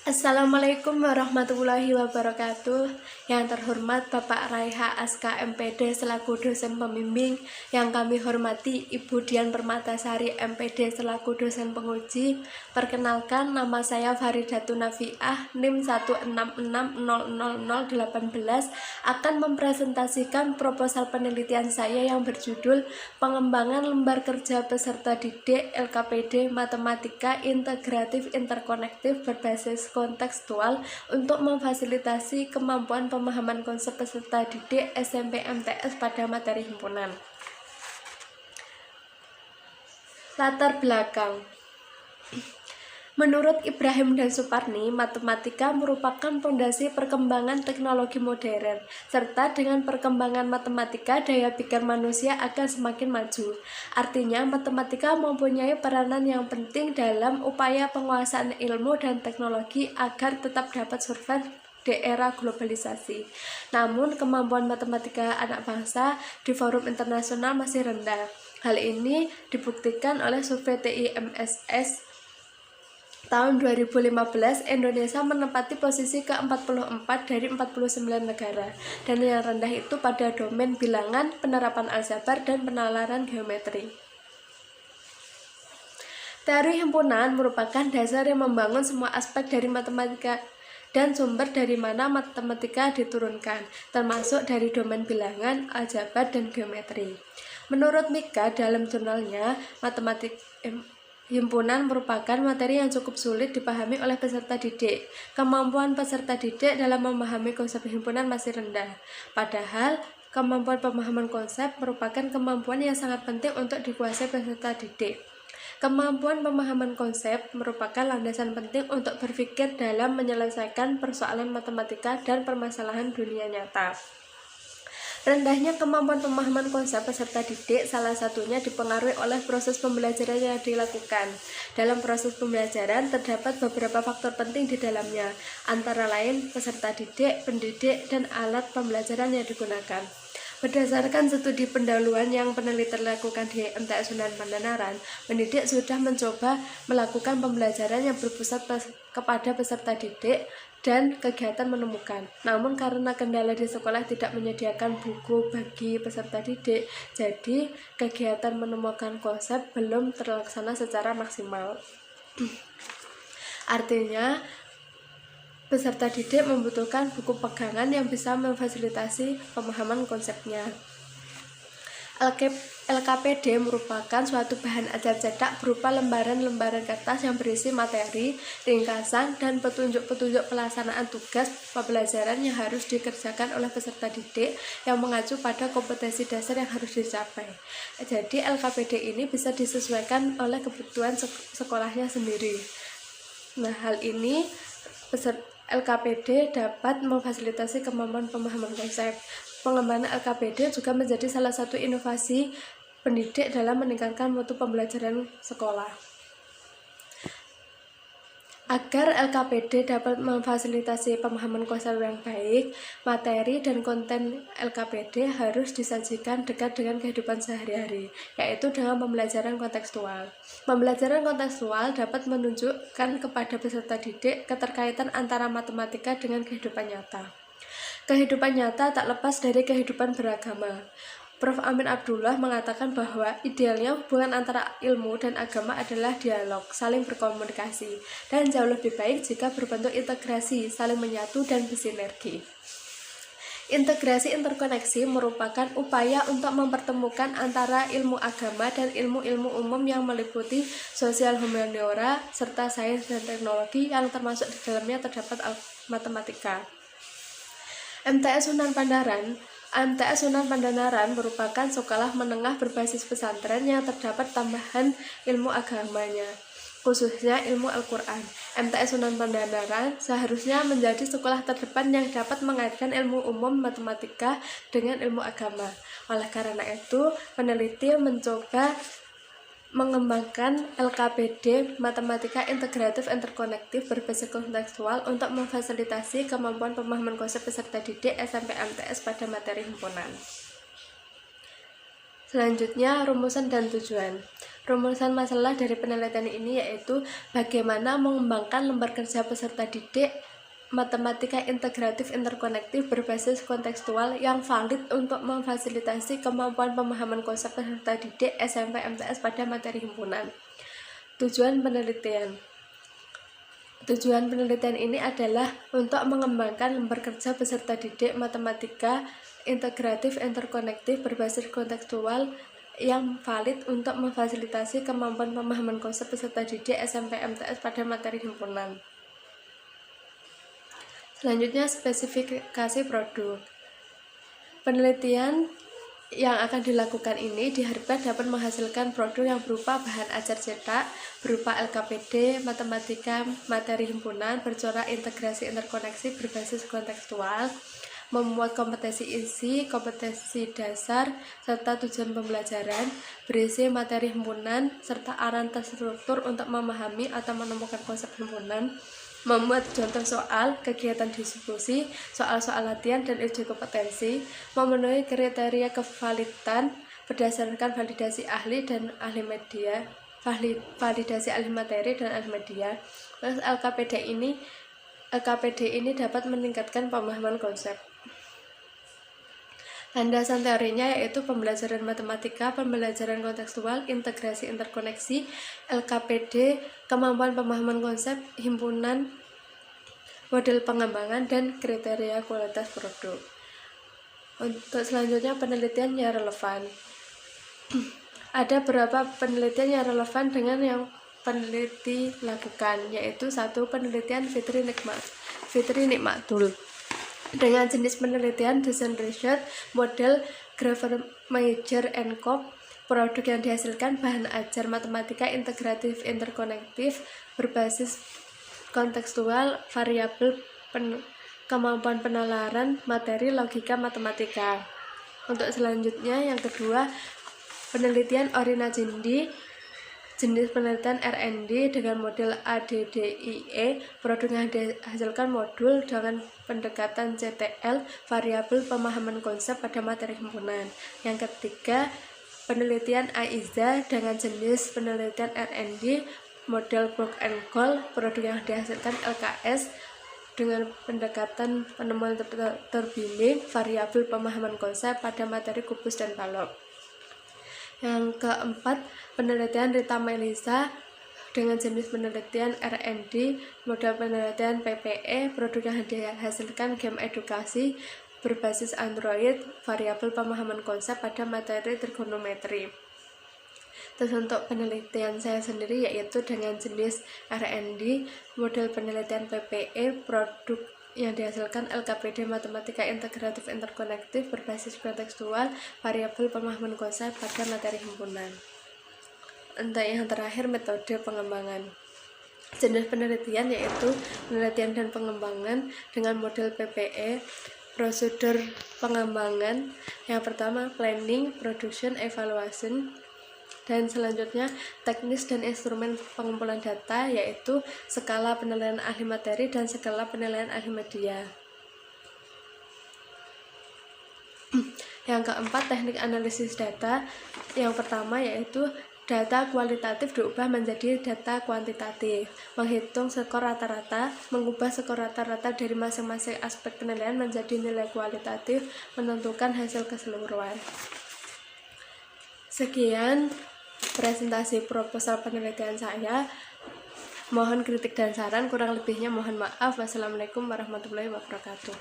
Assalamualaikum warahmatullahi wabarakatuh. Yang terhormat Bapak Raiha Aska MPD selaku dosen pembimbing, yang kami hormati Ibu Dian Permatasari MPD selaku dosen penguji. Perkenalkan, nama saya Faridatun Nafiah, NIM 166000018, akan mempresentasikan proposal penelitian saya yang berjudul Pengembangan Lembar Kerja Peserta Didik LKPD Matematika Integratif Interkonektif Berbasis Kontekstual untuk memfasilitasi kemampuan pemahaman konsep peserta didik SMP MTS pada materi himpunan. Latar belakang. Menurut Ibrahim dan Suparni, matematika merupakan fondasi perkembangan teknologi modern, serta dengan perkembangan matematika, daya pikir manusia akan semakin maju. Artinya, matematika mempunyai peranan yang penting dalam upaya penguasaan ilmu dan teknologi agar tetap dapat survive di era globalisasi. Namun, kemampuan matematika anak bangsa di forum internasional masih rendah. Hal ini dibuktikan oleh survei TIMSS tahun 2015, Indonesia menempati posisi ke-44 dari 49 negara, dan yang rendah itu pada domain bilangan, penerapan aljabar, dan penalaran geometri. Teori himpunan merupakan dasar yang membangun semua aspek dari matematika dan sumber dari mana matematika diturunkan, termasuk dari domain bilangan, aljabar, dan geometri. Menurut Mika dalam jurnalnya, himpunan merupakan materi yang cukup sulit dipahami oleh peserta didik. Kemampuan peserta didik dalam memahami konsep himpunan masih rendah. Padahal, kemampuan pemahaman konsep merupakan kemampuan yang sangat penting untuk dikuasai peserta didik. Kemampuan pemahaman konsep merupakan landasan penting untuk berpikir dalam menyelesaikan persoalan matematika dan permasalahan dunia nyata. Rendahnya kemampuan pemahaman konsep peserta didik salah satunya dipengaruhi oleh proses pembelajaran yang dilakukan. Dalam proses pembelajaran terdapat beberapa faktor penting di dalamnya, antara lain peserta didik, pendidik, dan alat pembelajaran yang digunakan. Berdasarkan studi pendahuluan yang peneliti lakukan di MTS Sunan Pandanaran, pendidik sudah mencoba melakukan pembelajaran yang berpusat kepada peserta didik dan kegiatan menemukan. Namun karena kendala di sekolah tidak menyediakan buku bagi peserta didik, jadi kegiatan menemukan konsep belum terlaksana secara maksimal. Artinya, peserta didik membutuhkan buku pegangan yang bisa memfasilitasi pemahaman konsepnya. LKPD merupakan suatu bahan ajar cetak berupa lembaran-lembaran kertas yang berisi materi, ringkasan, dan petunjuk-petunjuk pelaksanaan tugas pembelajaran yang harus dikerjakan oleh peserta didik yang mengacu pada kompetensi dasar yang harus dicapai. Jadi LKPD ini bisa disesuaikan oleh kebutuhan sekolahnya sendiri. Nah, hal ini LKPD dapat memfasilitasi kemampuan pemahaman konsep. Pengembangan LKPD juga menjadi salah satu inovasi pendidik dalam meningkatkan mutu pembelajaran sekolah. Agar LKPD dapat memfasilitasi pemahaman konsep yang baik, materi dan konten LKPD harus disajikan dekat dengan kehidupan sehari-hari, yaitu dengan pembelajaran kontekstual. Pembelajaran kontekstual dapat menunjukkan kepada peserta didik keterkaitan antara matematika dengan kehidupan nyata. Kehidupan nyata tak lepas dari kehidupan beragama. Prof. Amin Abdullah mengatakan bahwa idealnya hubungan antara ilmu dan agama adalah dialog, saling berkomunikasi, dan jauh lebih baik jika berbentuk integrasi, saling menyatu dan bersinergi. Integrasi interkoneksi merupakan upaya untuk mempertemukan antara ilmu agama dan ilmu-ilmu umum yang meliputi sosial humaniora serta sains dan teknologi yang termasuk di dalamnya terdapat matematika. MTS Sunan Pandanaran merupakan sekolah menengah berbasis pesantren yang terdapat tambahan ilmu agamanya, khususnya ilmu Al-Quran. MTS Sunan Pandanaran seharusnya menjadi sekolah terdepan yang dapat mengaitkan ilmu umum matematika dengan ilmu agama. Oleh karena itu, peneliti mencoba mengembangkan LKPD Matematika Integratif Interkonektif Berbasis Kontekstual untuk memfasilitasi kemampuan pemahaman konsep peserta didik SMP MTS pada materi himpunan. Selanjutnya, rumusan dan tujuan. Rumusan masalah dari penelitian ini yaitu bagaimana mengembangkan lembar kerja peserta didik matematika integratif interkonektif berbasis kontekstual yang valid untuk memfasilitasi kemampuan pemahaman konsep peserta didik SMP MTS pada materi himpunan. Tujuan penelitian ini adalah untuk mengembangkan lembar kerja peserta didik matematika integratif interkonektif berbasis kontekstual yang valid untuk memfasilitasi kemampuan pemahaman konsep peserta didik SMP MTS pada materi himpunan. Selanjutnya, spesifikasi produk. Penelitian yang akan dilakukan ini diharapkan dapat menghasilkan produk yang berupa bahan ajar cetak, berupa LKPD, matematika, materi himpunan, bercorak integrasi interkoneksi berbasis kontekstual, memuat kompetensi isi, kompetensi dasar, serta tujuan pembelajaran, berisi materi himpunan, serta arahan terstruktur untuk memahami atau menemukan konsep himpunan, memuat contoh soal, kegiatan diskusi, soal-soal latihan, dan uji kompetensi, memenuhi kriteria kevalidan berdasarkan validasi ahli dan ahli media, validasi ahli materi dan ahli media. Terus LKPD ini dapat meningkatkan pemahaman konsep. Landasan teorinya yaitu pembelajaran matematika, pembelajaran kontekstual, integrasi interkoneksi, LKPD, kemampuan pemahaman konsep, himpunan, model pengembangan, dan kriteria kualitas produk. Untuk selanjutnya penelitian yang relevan. Ada beberapa penelitian yang relevan dengan yang peneliti lakukan, yaitu 1. Penelitian Fitri Nikmatul dengan jenis penelitian desain research model Graeber-Meijer and Kopp. Produk yang dihasilkan bahan ajar matematika integratif interkonektif berbasis kontekstual variabel kemampuan penalaran materi logika matematika. Untuk selanjutnya yang kedua, penelitian Orina Jendi jenis penelitian R&D dengan model ADDIE. Produk yang dihasilkan modul dengan pendekatan CTL variabel pemahaman konsep pada materi himpunan. Yang ketiga, penelitian AIZA dengan jenis penelitian R&D model Book and Goal. Produk yang dihasilkan LKS dengan pendekatan penemuan terbimbing variabel pemahaman konsep pada materi kubus dan balok. Yang keempat, penelitian Rita Melisa dengan jenis penelitian R&D model penelitian PPE. Produk yang dihasilkan game edukasi berbasis Android variabel pemahaman konsep pada materi trigonometri. Terus untuk penelitian saya sendiri yaitu dengan jenis R&D model penelitian PPE. Produk yang dihasilkan LKPD matematika integratif interkonektif berbasis kontekstual variabel pemahaman konsep pada materi himpunan. Untuk yang terakhir, metode pengembangan. Jenis penelitian yaitu penelitian dan pengembangan dengan model PPE. Prosedur pengembangan yang pertama planning, production, evaluation. Dan selanjutnya teknis dan instrumen pengumpulan data yaitu skala penilaian ahli materi dan skala penilaian ahli media. Yang keempat, teknik analisis data. Yang pertama yaitu data kualitatif diubah menjadi data kuantitatif, menghitung skor rata-rata, mengubah skor rata-rata dari masing-masing aspek penilaian menjadi nilai kualitatif, menentukan hasil keseluruhan. Sekian presentasi proposal penelitian saya. Mohon kritik dan saran, kurang lebihnya mohon maaf. Wassalamualaikum warahmatullahi wabarakatuh.